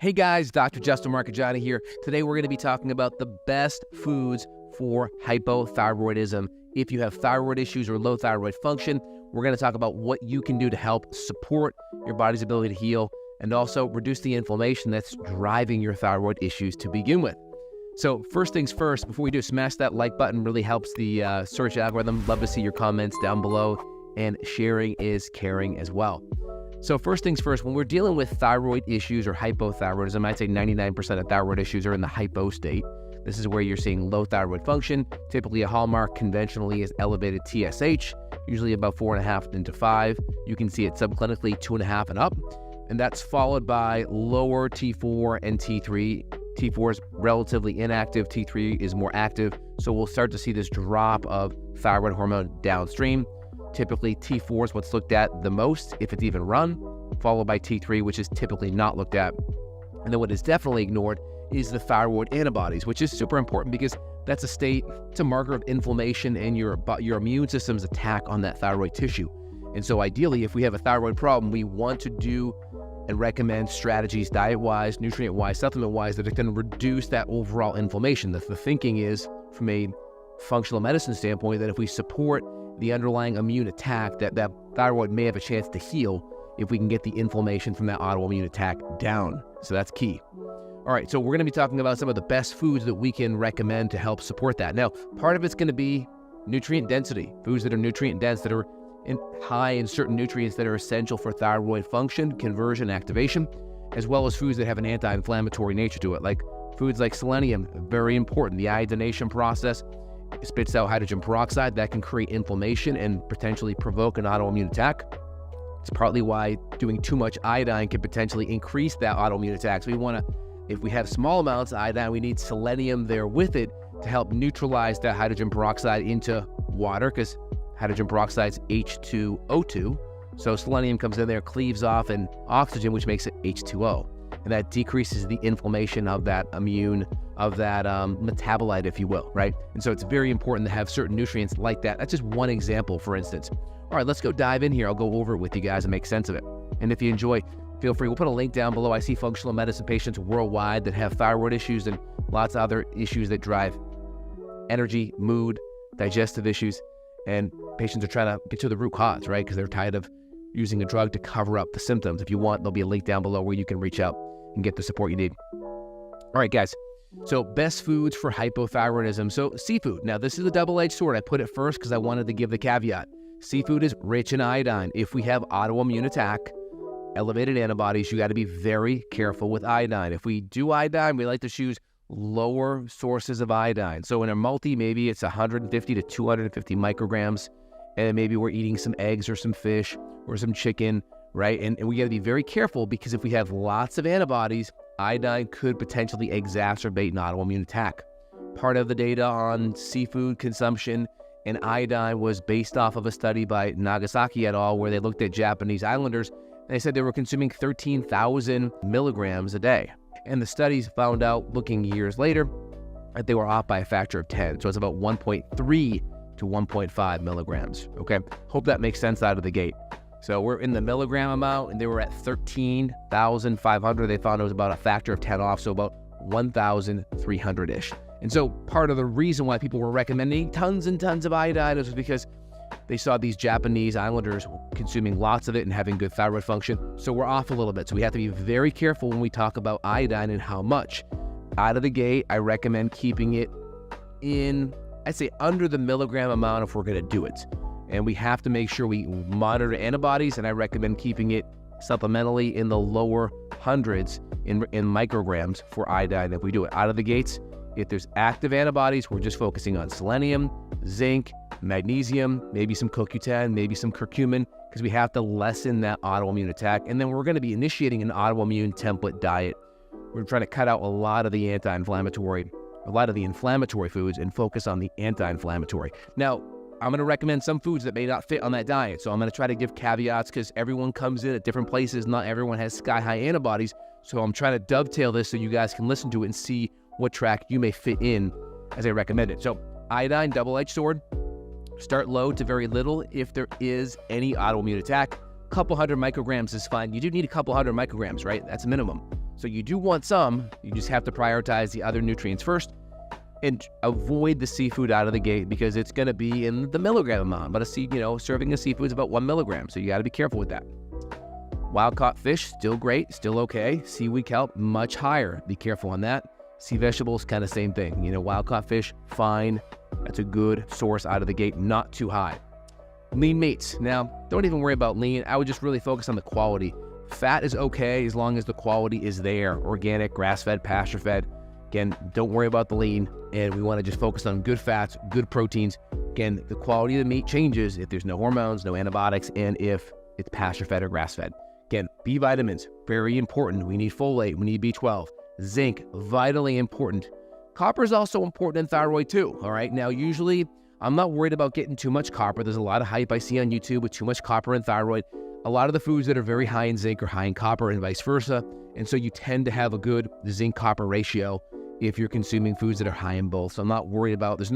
Hey guys, Dr. Justin Marcagiani here. Today we're going to be talking about the best foods for hypothyroidism. If you have thyroid issues or low thyroid function, we're going to talk about what you can do to help support your body's ability to heal and also reduce the inflammation that's driving your thyroid issues to begin with. So first things first, before we do, smash that like button. Really helps the search algorithm. Love to see your comments down below, and sharing is caring as well. So first things first, when we're dealing with thyroid issues or hypothyroidism, I'd say 99% of thyroid issues are in the hypo state. This is where you're seeing low thyroid function. Typically a hallmark conventionally is elevated TSH, usually about 4.5 into 5. You can see it subclinically 2.5 and up. And that's followed by lower T4 and T3. T4 is relatively inactive, T3 is more active. So we'll start to see this drop of thyroid hormone downstream. Typically, T4 is what's looked at the most, if it's even run, followed by T3, which is typically not looked at. And then what is definitely ignored is the thyroid antibodies, which is super important because that's a state, it's a marker of inflammation and your immune system's attack on that thyroid tissue. And so ideally, if we have a thyroid problem, we want to do and recommend strategies diet-wise, nutrient-wise, supplement-wise that are going to reduce that overall inflammation. The thinking is, from a functional medicine standpoint, that if we support the underlying immune attack, that thyroid may have a chance to heal if we can get the inflammation from that autoimmune attack down. So that's key. All right, so we're going to be talking about some of the best foods that we can recommend to help support that. Now, part of it's going to be nutrient density, foods that are nutrient dense, that are high in certain nutrients that are essential for thyroid function, conversion, activation, as well as foods that have an anti-inflammatory nature to it, like foods like selenium, very important. The iodination process spits out hydrogen peroxide that can create inflammation and potentially provoke an autoimmune attack. It's partly why doing too much iodine can potentially increase that autoimmune attack. So we want to, if we have small amounts of iodine, we need selenium there with it to help neutralize that hydrogen peroxide into water, because hydrogen peroxide is H2O2. So selenium comes in there, cleaves off an oxygen, which makes it H2O. And that decreases the inflammation of that metabolite, if you will, right? And so it's very important to have certain nutrients like that. That's just one example, for instance. All right, let's go dive in here. I'll go over it with you guys and make sense of it. And if you enjoy, feel free. We'll put a link down below. I see functional medicine patients worldwide that have thyroid issues and lots of other issues that drive energy, mood, digestive issues. And patients are trying to get to the root cause, right? Because they're tired of using a drug to cover up the symptoms. If you want, there'll be a link down below where you can reach out and get the support you need. All right, guys. So best foods for hypothyroidism. So seafood. Now, this is a double-edged sword. I put it first because I wanted to give the caveat. Seafood is rich in iodine. If we have autoimmune attack, elevated antibodies, you got to be very careful with iodine. If we do iodine, we like to choose lower sources of iodine. So in a multi, maybe it's 150 to 250 micrograms, and maybe we're eating some eggs or some fish or some chicken, right? And we got to be very careful, because if we have lots of antibodies, iodine could potentially exacerbate an autoimmune attack. Part of the data on seafood consumption and iodine was based off of a study by Nagasaki et al., where they looked at Japanese islanders, and they said they were consuming 13,000 milligrams a day. And the studies found out, looking years later, that they were off by a factor of 10. So it's about 1.3 to 1.5 milligrams, okay? Hope that makes sense out of the gate. So we're in the milligram amount, and they were at 13,500. They found it was about a factor of 10 off, so about 1,300-ish. And so part of the reason why people were recommending tons and tons of iodine was because they saw these Japanese islanders consuming lots of it and having good thyroid function. So we're off a little bit. So we have to be very careful when we talk about iodine and how much. Out of the gate, I recommend keeping it in, I'd say, under the milligram amount if we're going to do it. And we have to make sure we monitor antibodies, and I recommend keeping it supplementally in the lower hundreds in micrograms for iodine if we do it. Out of the gates, if there's active antibodies, we're just focusing on selenium, zinc, magnesium, maybe some CoQ10, maybe some curcumin, because we have to lessen that autoimmune attack. And then we're going to be initiating an autoimmune template diet. We're trying to cut out a lot of the inflammatory foods and focus on the anti-inflammatory. Now, I'm going to recommend some foods that may not fit on that diet. So I'm going to try to give caveats, because everyone comes in at different places. Not everyone has sky-high antibodies. So I'm trying to dovetail this so you guys can listen to it and see what track you may fit in as I recommend it. So iodine, double-edged sword. Start low to very little if there is any autoimmune attack. Couple hundred micrograms is fine. You do need a couple hundred micrograms, right? That's a minimum. So you do want some, you just have to prioritize the other nutrients first and avoid the seafood out of the gate because it's going to be in the milligram amount. But serving of seafood is about 1 milligram, so you got to be careful with that. Wild-caught fish, still great, still okay. Seaweed kelp, much higher. Be careful on that. Sea vegetables, kind of same thing. Wild-caught fish, fine. That's a good source out of the gate, not too high. Lean meats. Now, don't even worry about lean. I would just really focus on the quality. Fat is okay as long as the quality is there. Organic, grass-fed, pasture-fed. Again, don't worry about the lean, and we want to just focus on good fats, good proteins. Again, the quality of the meat changes if there's no hormones, no antibiotics, and if it's pasture-fed or grass-fed. Again, B vitamins, very important. We need folate, we need B12. Zinc, vitally important. Copper is also important in thyroid too, all right? Now, usually, I'm not worried about getting too much copper. There's a lot of hype I see on YouTube with too much copper and thyroid. A lot of the foods that are very high in zinc are high in copper and vice versa. And so you tend to have a good zinc-copper ratio if you're consuming foods that are high in both. So I'm not worried about, if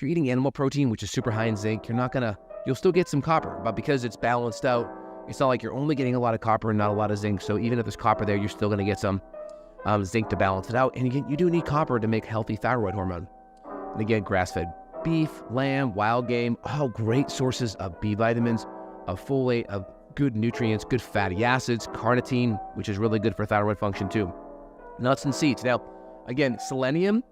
you're eating animal protein, which is super high in zinc, you'll still get some copper, but because it's balanced out, it's not like you're only getting a lot of copper and not a lot of zinc. So even if there's copper there, you're still going to get some zinc to balance it out. And again, you do need copper to make healthy thyroid hormone. And again, grass-fed beef, lamb, wild game, all great sources of B vitamins, of folate, of good nutrients, good fatty acids, carnitine, which is really good for thyroid function too. Nuts and seeds. Now, again, selenium,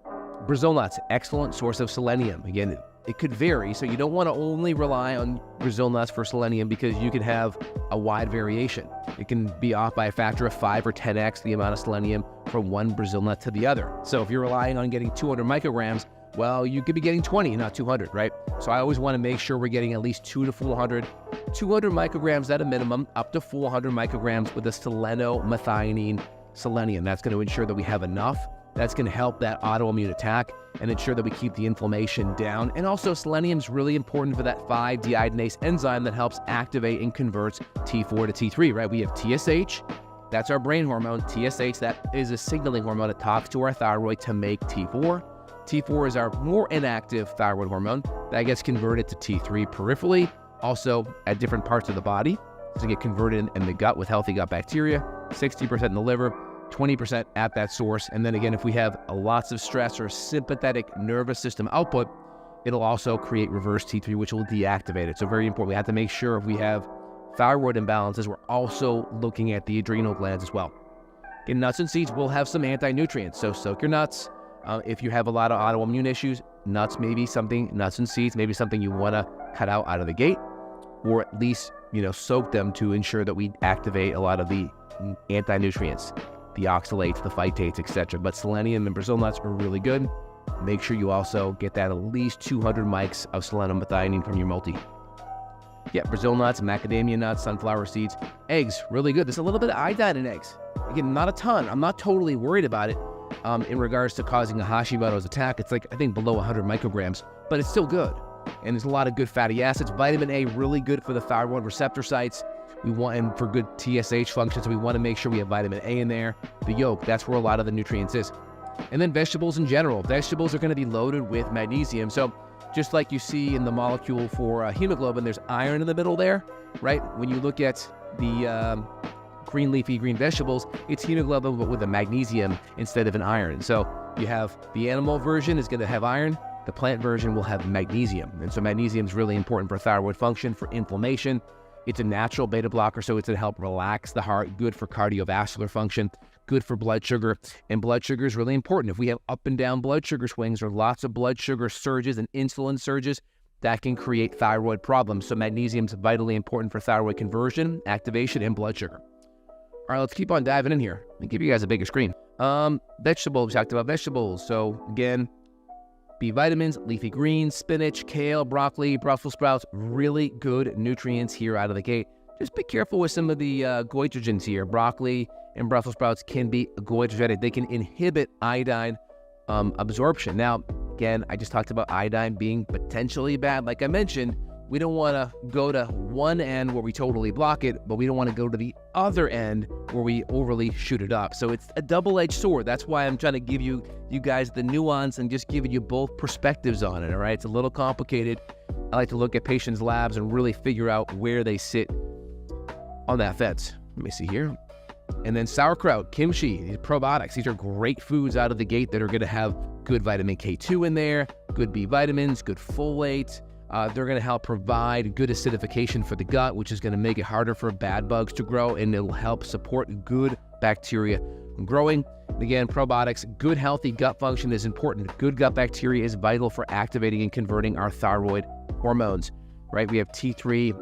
Brazil nuts, excellent source of selenium. Again, it could vary, so you don't want to only rely on Brazil nuts for selenium because you can have a wide variation. It can be off by a factor of 5 or 10x the amount of selenium from one Brazil nut to the other. So if you're relying on getting 200 micrograms, well, you could be getting 20, not 200, right? So I always want to make sure we're getting at least 200 to 400 micrograms at a minimum, up to 400 micrograms with a selenomethionine selenium. That's going to ensure that we have enough. That's going to help that autoimmune attack and ensure that we keep the inflammation down. And also, selenium is really important for that 5-deiodinase enzyme that helps activate and converts T4 to T3, right? We have TSH, that's our brain hormone. TSH, that is a signaling hormone that talks to our thyroid to make T4. T4 is our more inactive thyroid hormone that gets converted to T3 peripherally, also at different parts of the body. To get converted in the gut with healthy gut bacteria, 60% in the liver, 20% at that source. And then again, if we have lots of stress or sympathetic nervous system output, it'll also create reverse T3, which will deactivate it. So very important. We have to make sure if we have thyroid imbalances, we're also looking at the adrenal glands as well. In nuts and seeds, we'll have some anti-nutrients. So soak your nuts. If you have a lot of autoimmune issues, nuts and seeds, maybe something you want to cut out of the gate, or at least, soak them to ensure that we activate a lot of the anti-nutrients, the oxalates, the phytates, etc. But selenium and Brazil nuts are really good. Make sure you also get that at least 200 mics of selenomethionine from your multi. Yeah, Brazil nuts, macadamia nuts, sunflower seeds, eggs, really good. There's a little bit of iodine in eggs. Again, not a ton. I'm not totally worried about it in regards to causing a Hashimoto's attack. It's like, I think, below 100 micrograms, but it's still good. And there's a lot of good fatty acids. Vitamin A, really good for the thyroid receptor sites. We want him for good TSH function, so we want to make sure we have vitamin A in there. The yolk, that's where a lot of the nutrients is. And then vegetables in general. Vegetables are going to be loaded with magnesium. So just like you see in the molecule for hemoglobin, there's iron in the middle there, right? When you look at the green leafy green vegetables, it's hemoglobin but with a magnesium instead of an iron. So you have the animal version is going to have iron. The plant version will have magnesium. And so magnesium is really important for thyroid function, for inflammation. It's a natural beta blocker, so it's going to help relax the heart, good for cardiovascular function, good for blood sugar. And blood sugar is really important. If we have up and down blood sugar swings or lots of blood sugar surges and insulin surges, that can create thyroid problems. So magnesium is vitally important for thyroid conversion, activation, and blood sugar. All right, let's keep on diving in here. Let me give you guys a bigger screen. Vegetables, we talked about vegetables. So again, B vitamins, leafy greens, spinach, kale, broccoli, Brussels sprouts, really good nutrients here out of the gate. Just be careful with some of the goitrogens here. Broccoli and Brussels sprouts can be goitrogenic. They can inhibit iodine absorption. Now, again, I just talked about iodine being potentially bad. Like I mentioned, we don't want to go to one end where we totally block it, but we don't want to go to the other end where we overly shoot it up. So it's a double-edged sword. That's why I'm trying to give you guys the nuance and just giving you both perspectives on it, all right? It's a little complicated. I like to look at patients' labs and really figure out where they sit on that fence. Let me see here. And then sauerkraut, kimchi, these probiotics. These are great foods out of the gate that are going to have good vitamin K2 in there, good B vitamins, good folate. They're going to help provide good acidification for the gut, which is going to make it harder for bad bugs to grow, and it'll help support good bacteria growing. Again, probiotics, good healthy gut function is important. Good gut bacteria is vital for activating and converting our thyroid hormones, right? We have T3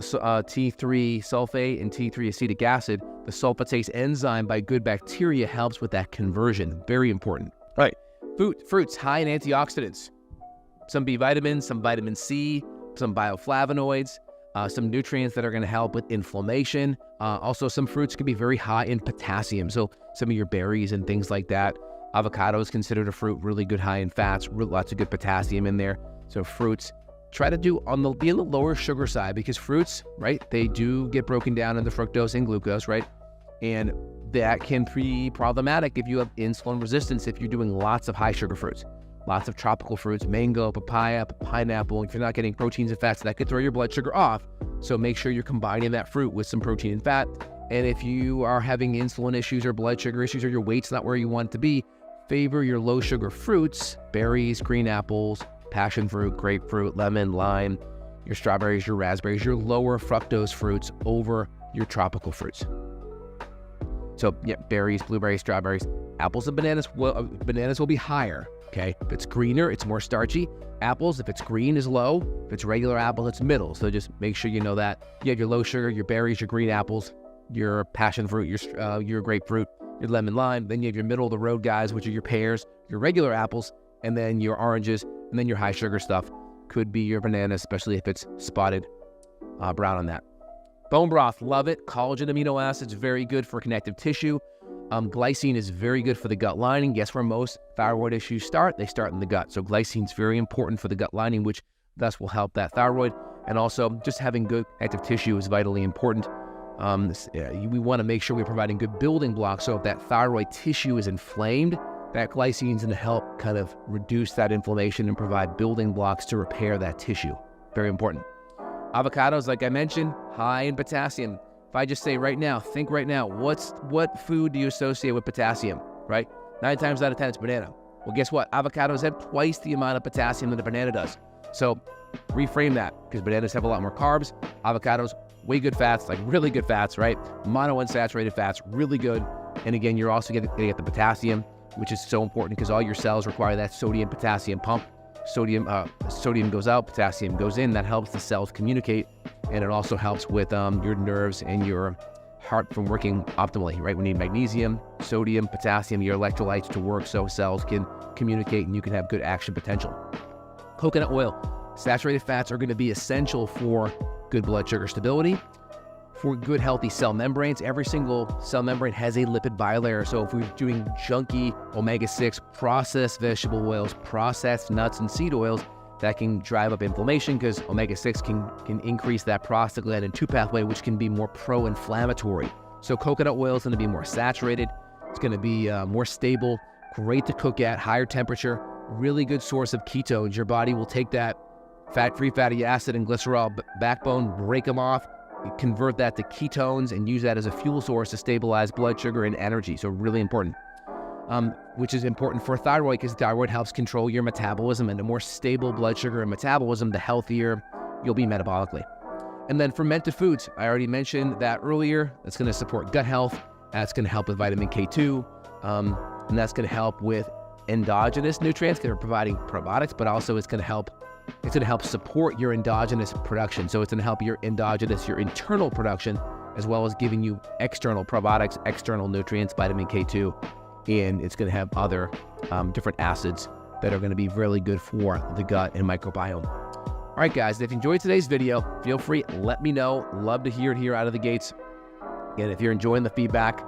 sulfate and T3 acetic acid. The sulfatase enzyme by good bacteria helps with that conversion. Very important. Right. Fruits high in antioxidants. Some B vitamins, some vitamin C, some bioflavonoids, some nutrients that are going to help with inflammation. Also, some fruits can be very high in potassium. So some of your berries and things like that. Avocado is considered a fruit, really good high in fats, lots of good potassium in there. So fruits, try to be on the lower sugar side, because fruits, right, they do get broken down into fructose and glucose, right? And that can be problematic if you have insulin resistance, if you're doing lots of high sugar fruits. Lots of tropical fruits, mango, papaya, pineapple. If you're not getting proteins and fats, that could throw your blood sugar off. So make sure you're combining that fruit with some protein and fat. And if you are having insulin issues or blood sugar issues, or your weight's not where you want it to be, favor your low sugar fruits, berries, green apples, passion fruit, grapefruit, lemon, lime, your strawberries, your raspberries, your lower fructose fruits over your tropical fruits. So yeah, berries, blueberries, strawberries, apples and bananas. Well, bananas will be higher. Okay, if it's greener, it's more starchy. Apples, if it's green, is low. If it's regular apple, it's middle. So just make sure you know that. You have your low sugar, your berries, your green apples, your passion fruit, your grapefruit, your lemon lime. Then you have your middle of the road guys, which are your pears, your regular apples, and then your oranges, and then your high sugar stuff could be your banana, especially if it's spotted brown on that. Bone broth, love it. Collagen amino acids, very good for connective tissue. Glycine is very good for the gut lining. Guess where most thyroid issues start? They start in the gut. So glycine is very important for the gut lining, which thus will help that thyroid. And also just having good connective tissue is vitally important. We want to make sure we're providing good building blocks. So if that thyroid tissue is inflamed, that glycine is going to help kind of reduce that inflammation and provide building blocks to repair that tissue. Very important. Avocados, like I mentioned, high in potassium. If I just say right now, think right now, what food do you associate with potassium, right? 9 times out of 10, it's banana. Well, guess what? Avocados have twice the amount of potassium that a banana does. So reframe that, because bananas have a lot more carbs. Avocados, way good fats, like really good fats, right? Monounsaturated fats, really good. And again, you're also going to get the potassium, which is so important because all your cells require that sodium-potassium pump. Sodium goes out, potassium goes in. That helps the cells communicate, and it also helps with your nerves and your heart from working optimally, right? We need magnesium, sodium, potassium, your electrolytes to work so cells can communicate and you can have good action potential. Coconut oil, saturated fats are going to be essential for good blood sugar stability, for good healthy cell membranes. Every single cell membrane has a lipid bilayer. So if we're doing junky omega-6 processed vegetable oils, processed nuts and seed oils, that can drive up inflammation because omega-6 can increase that prostaglandin 2 pathway, which can be more pro-inflammatory. So coconut oil is going to be more saturated. It's going to be more stable, great to cook at, higher temperature, really good source of ketones. Your body will take that fat-free fatty acid and glycerol backbone, break them off, convert that to ketones, and use that as a fuel source to stabilize blood sugar and energy. So really important. Which is important for thyroid, because thyroid helps control your metabolism, and the more stable blood sugar and metabolism, the healthier you'll be metabolically. And then fermented foods. I already mentioned that earlier. That's going to support gut health. That's going to help with vitamin K2. And that's going to help with endogenous nutrients that are providing probiotics, but also it's going to help support your endogenous production. So it's going to help your internal production, as well as giving you external probiotics, external nutrients, vitamin K2, and it's going to have other different acids that are going to be really good for the gut and microbiome. All right, guys, if you enjoyed today's video, feel free, let me know. Love to hear it here out of the gates. And if you're enjoying the feedback,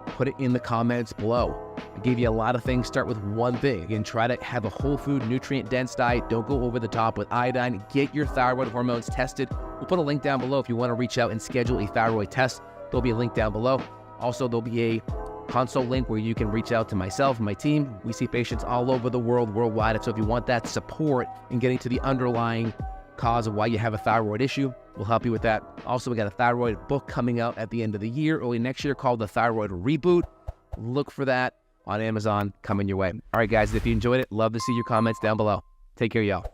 put it in the comments below. I gave you a lot of things. Start with one thing. Again, try to have a whole food, nutrient-dense diet. Don't go over the top with iodine. Get your thyroid hormones tested. We'll put a link down below if you want to reach out and schedule a thyroid test. There'll be a link down below. Also, there'll be a consult link where you can reach out to myself and my team. We see patients all over the world, worldwide. And so if you want that support in getting to the underlying cause of why you have a thyroid issue. We'll help you with that. Also, we got a thyroid book coming out at the end of the year, early next year, called The Thyroid Reboot. Look for that on Amazon coming your way. All right, guys, if you enjoyed it, love to see your comments down below. Take care, y'all.